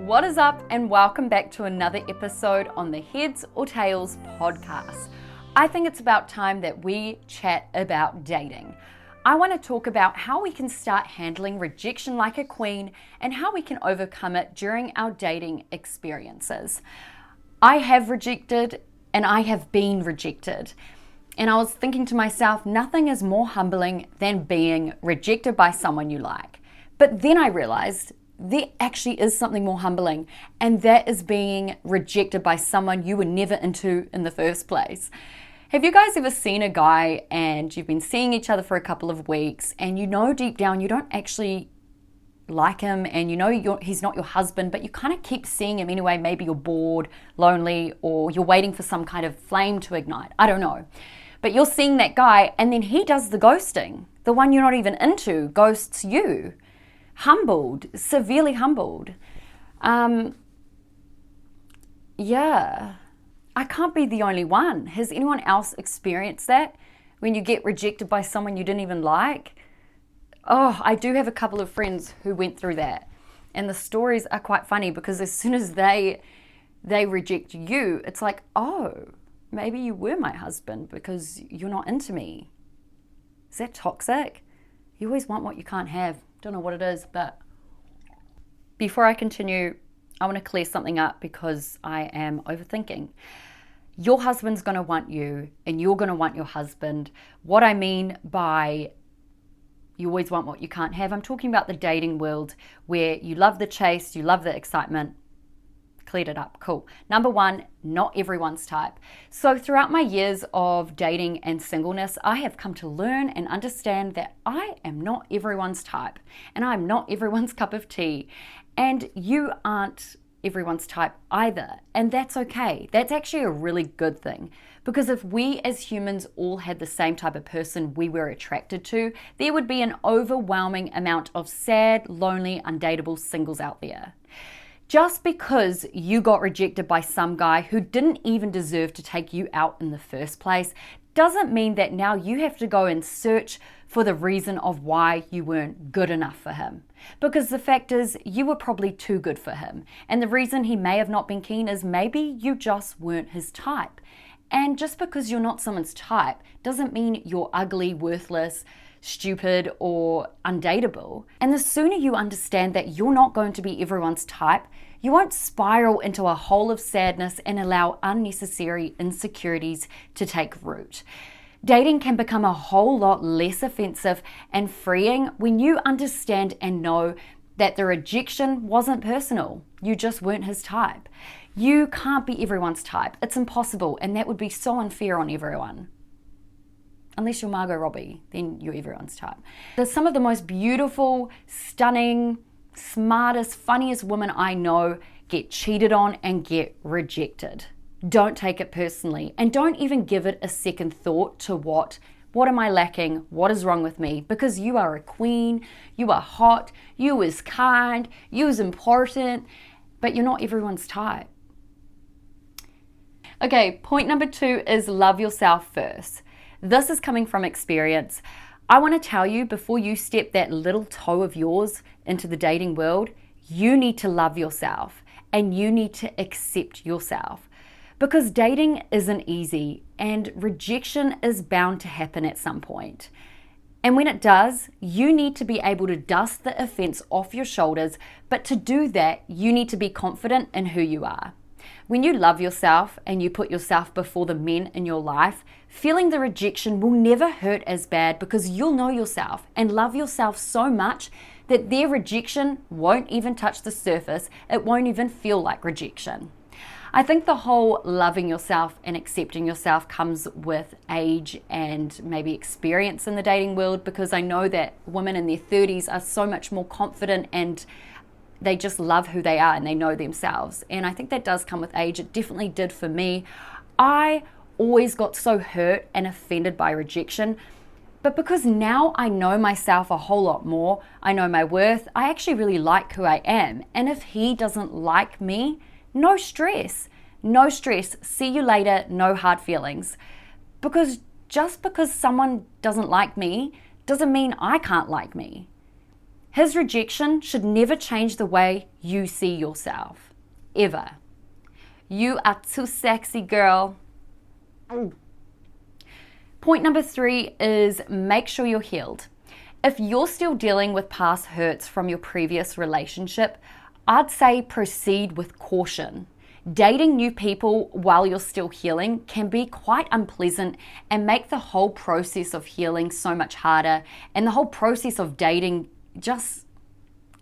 What is up, and welcome back to another episode on the Heads or Tails podcast. I think it's about time that we chat about dating. I want to talk about how we can start handling rejection like a queen and how we can overcome it during our dating experiences. I have rejected and I have been rejected. And I was thinking to myself, nothing is more humbling than being rejected by someone you like. But then I realized there actually is something more humbling, and that is being rejected by someone you were never into in the first place. Have you guys ever seen a guy and you've been seeing each other for a couple of weeks and you know deep down you don't actually like him and you know he's not your husband, but you kind of keep seeing him anyway? Maybe you're bored, lonely, or you're waiting for some kind of flame to ignite. I don't know. But you're seeing that guy and then he does the ghosting. The one you're not even into ghosts you. Humbled, severely humbled. Yeah, I can't be the only one. Has anyone else experienced that? When you get rejected by someone you didn't even like? Oh, I do have a couple of friends who went through that. And the stories are quite funny because as soon as they reject you, it's like, oh, maybe you were my husband because you're not into me. Is that toxic? You always want what you can't have. Don't know what it is, but before I continue, I want to clear something up because I am overthinking. Your husband's going to want you and you're going to want your husband. What I mean by you always want what you can't have, I'm talking about the dating world where you love the chase, you love the excitement. Cleared it up, cool. Number one, not everyone's type. So throughout my years of dating and singleness, I have come to learn and understand that I am not everyone's type and I'm not everyone's cup of tea, and you aren't everyone's type either, and that's okay. That's actually a really good thing, because if we as humans all had the same type of person we were attracted to, there would be an overwhelming amount of sad, lonely, undateable singles out there. Just because you got rejected by some guy who didn't even deserve to take you out in the first place doesn't mean that now you have to go and search for the reason of why you weren't good enough for him. Because the fact is, you were probably too good for him. And the reason he may have not been keen is maybe you just weren't his type. And just because you're not someone's type doesn't mean you're ugly, worthless, stupid, or undateable. And the sooner you understand that you're not going to be everyone's type, you won't spiral into a hole of sadness and allow unnecessary insecurities to take root. Dating can become a whole lot less offensive and freeing when you understand and know that the rejection wasn't personal. You just weren't his type. You can't be everyone's type. It's impossible, and that would be so unfair on everyone. Unless you're Margot Robbie, then you're everyone's type. There's some of the most beautiful, stunning, smartest, funniest women I know get cheated on and get rejected. Don't take it personally, and don't even give it a second thought to what am I lacking? What is wrong with me? Because you are a queen, you are hot, you is kind, you is important, but you're not everyone's type. Okay, point number 2 is love yourself first. This is coming from experience. I want to tell you, before you step that little toe of yours into the dating world, you need to love yourself and you need to accept yourself. Because dating isn't easy and rejection is bound to happen at some point. And when it does, you need to be able to dust the offense off your shoulders, but to do that, you need to be confident in who you are. When you love yourself and you put yourself before the men in your life, feeling the rejection will never hurt as bad because you'll know yourself and love yourself so much that their rejection won't even touch the surface. It won't even feel like rejection. I think the whole loving yourself and accepting yourself comes with age and maybe experience in the dating world, because I know that women in their 30s are so much more confident and they just love who they are and they know themselves. And I think that does come with age. It definitely did for me. I always got so hurt and offended by rejection, but because now I know myself a whole lot more, I know my worth, I actually really like who I am. And if he doesn't like me, no stress. No stress. See you later. No hard feelings. Because just because someone doesn't like me doesn't mean I can't like me. His rejection should never change the way you see yourself. Ever. You are too sexy, girl. Point number 3 is make sure you're healed. If you're still dealing with past hurts from your previous relationship, I'd say proceed with caution. Dating new people while you're still healing can be quite unpleasant and make the whole process of healing so much harder, and the whole process of dating just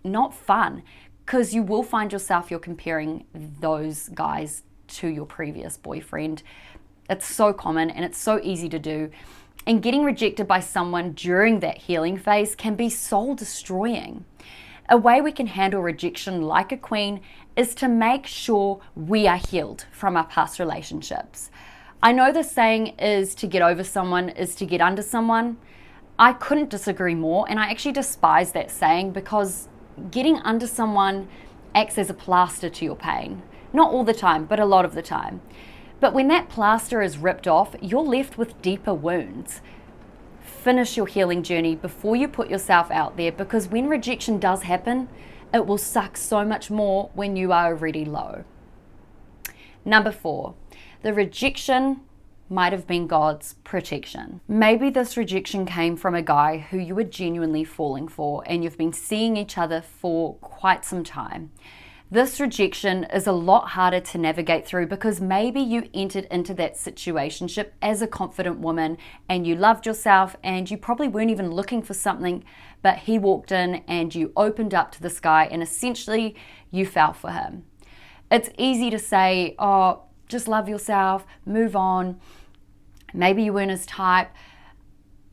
not fun, because you will find yourself you're comparing those guys to your previous boyfriend. It's so common and it's so easy to do. And getting rejected by someone during that healing phase can be soul destroying. A way we can handle rejection like a queen is to make sure we are healed from our past relationships. I know the saying is to get over someone is to get under someone. I couldn't disagree more, and I actually despise that saying because getting under someone acts as a plaster to your pain. Not all the time, but a lot of the time. But when that plaster is ripped off, you're left with deeper wounds. Finish your healing journey before you put yourself out there, because when rejection does happen, it will suck so much more when you are already low. Number 4, the rejection might have been God's protection. Maybe this rejection came from a guy who you were genuinely falling for and you've been seeing each other for quite some time. This rejection is a lot harder to navigate through because maybe you entered into that situationship as a confident woman and you loved yourself and you probably weren't even looking for something, but he walked in and you opened up to this guy and essentially you fell for him. It's easy to say, oh, just love yourself, move on. Maybe you weren't his type.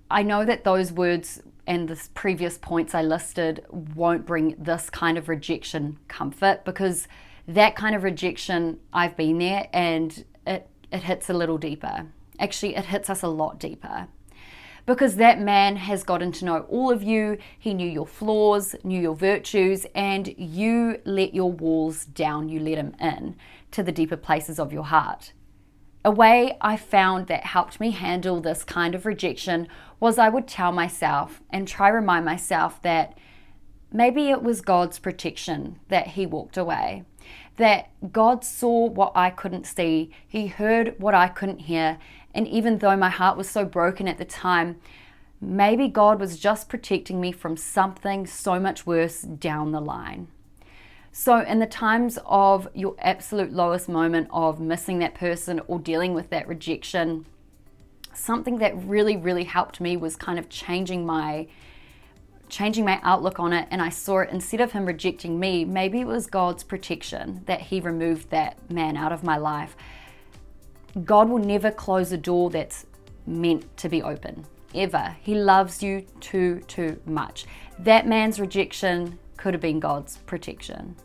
I know that those words and the previous points I listed won't bring this kind of rejection comfort, because that kind of rejection, I've been there and it hits a little deeper. Actually, it hits us a lot deeper. Because that man has gotten to know all of you, he knew your flaws, knew your virtues, and you let your walls down, you let him in to the deeper places of your heart. A way I found that helped me handle this kind of rejection was I would tell myself and try remind myself that maybe it was God's protection that he walked away, that God saw what I couldn't see, he heard what I couldn't hear, and even though my heart was so broken at the time, maybe God was just protecting me from something so much worse down the line. So in the times of your absolute lowest moment of missing that person or dealing with that rejection, something that really, really helped me was kind of changing my outlook on it. And I saw it, instead of him rejecting me, maybe it was God's protection that he removed that man out of my life. God will never close a door that's meant to be open, ever. He loves you too much. That man's rejection could have been God's protection.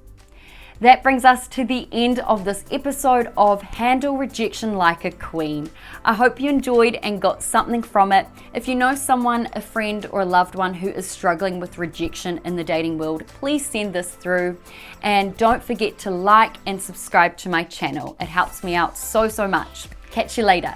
That brings us to the end of this episode of Handle Rejection Like a Queen. I hope you enjoyed and got something from it. If you know someone, a friend or a loved one who is struggling with rejection in the dating world, please send this through. And don't forget to like and subscribe to my channel. It helps me out so much. Catch you later.